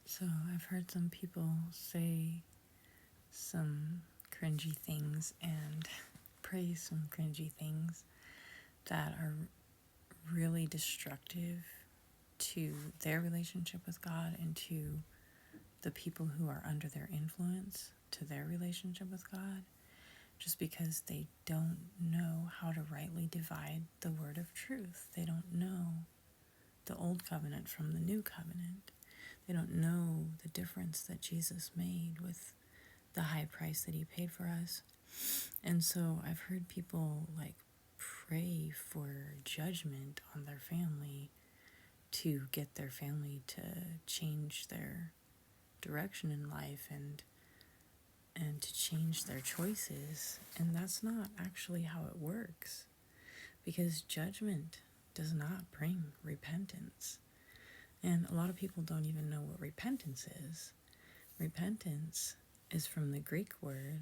So I've heard some people say some cringy things and praise some cringy things that are really destructive to their relationship with God and to the people who are under their influence, to their relationship with God, just because they don't know how to rightly divide the word of truth. They don't know the old covenant from the new covenant. They don't know the difference that Jesus made with the high price that he paid for us. And so I've heard people pray for judgment on their family to get their family to change their direction in life and to change their choices. And that's not actually how it works, because judgment does not bring repentance. And a lot of people don't even know what repentance is. Repentance is from the Greek word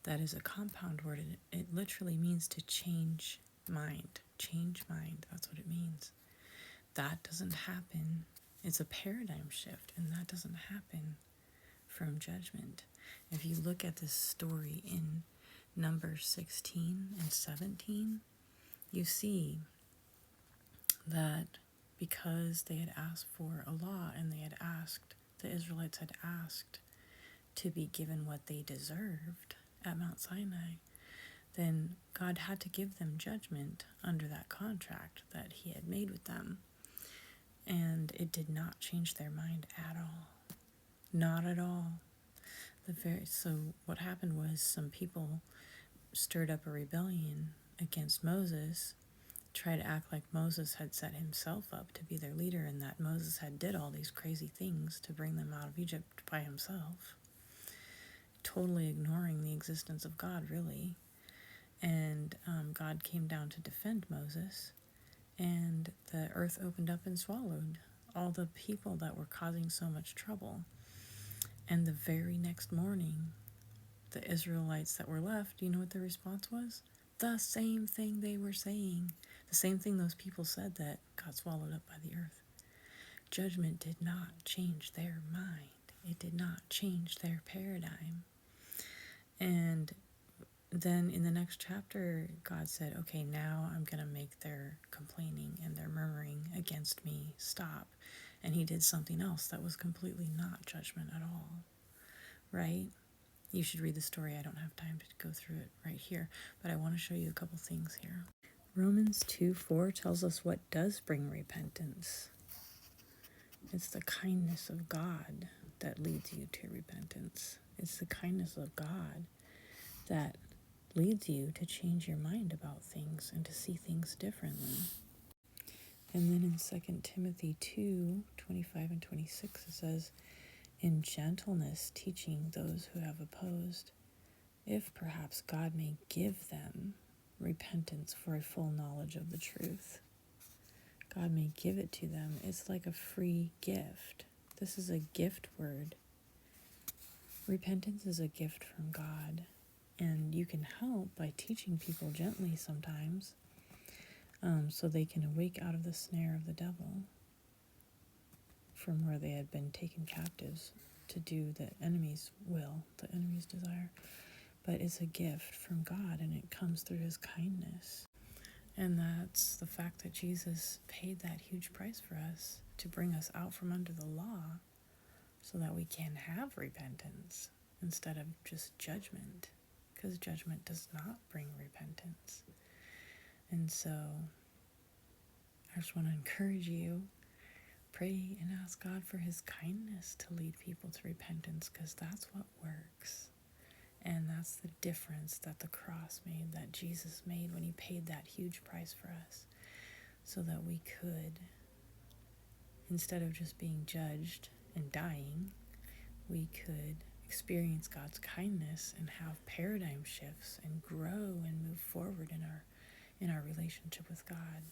that is a compound word. It literally means to change mind. Change mind, that's what it means. That doesn't happen. It's a paradigm shift, and that doesn't happen from judgment. If you look at this story in Numbers 16 and 17, you see that because they had asked for a law and the Israelites had asked to be given what they deserved at Mount Sinai, then God had to give them judgment under that contract that he had made with them. And it did not change their mind at all. Not at all. So what happened was some people stirred up a rebellion against Moses, tried to act like Moses had set himself up to be their leader and that Moses had did all these crazy things to bring them out of Egypt by himself, totally ignoring the existence of God, really. And God came down to defend Moses, and the earth opened up and swallowed all the people that were causing so much trouble. And the very next morning, the Israelites that were left, you know what their response was? The same thing they were saying. The same thing those people said that got swallowed up by the earth. Judgment did not change their mind. It did not change their paradigm. And then in the next chapter, God said, okay, now I'm going to make their complaining and their murmuring against me stop. And he did something else that was completely not judgment at all, right? You should read the story. I don't have time to go through it right here, but I want to show you a couple things here. Romans 2:4 tells us what does bring repentance. It's the kindness of God that leads you to repentance. It's the kindness of God that leads you to change your mind about things and to see things differently. And then in 2 Timothy 2:25 and 26, it says, in gentleness teaching those who have opposed, if perhaps God may give them repentance for a full knowledge of the truth. God may give it to them. It's like a free gift. This is a gift word. Repentance is a gift from God. And you can help by teaching people gently sometimes, so they can awake out of the snare of the devil from where they had been taken captives to do the enemy's will, the enemy's desire. But it's a gift from God, and it comes through his kindness. And that's the fact that Jesus paid that huge price for us to bring us out from under the law so that we can have repentance instead of just judgment, because judgment does not bring repentance. And so I just want to encourage you, pray and ask God for his kindness to lead people to repentance, because that's what works. And that's the difference that the cross made, that Jesus made when he paid that huge price for us, so that we could, instead of just being judged and dying, we could experience God's kindness and have paradigm shifts and grow and move forward in our relationship with God.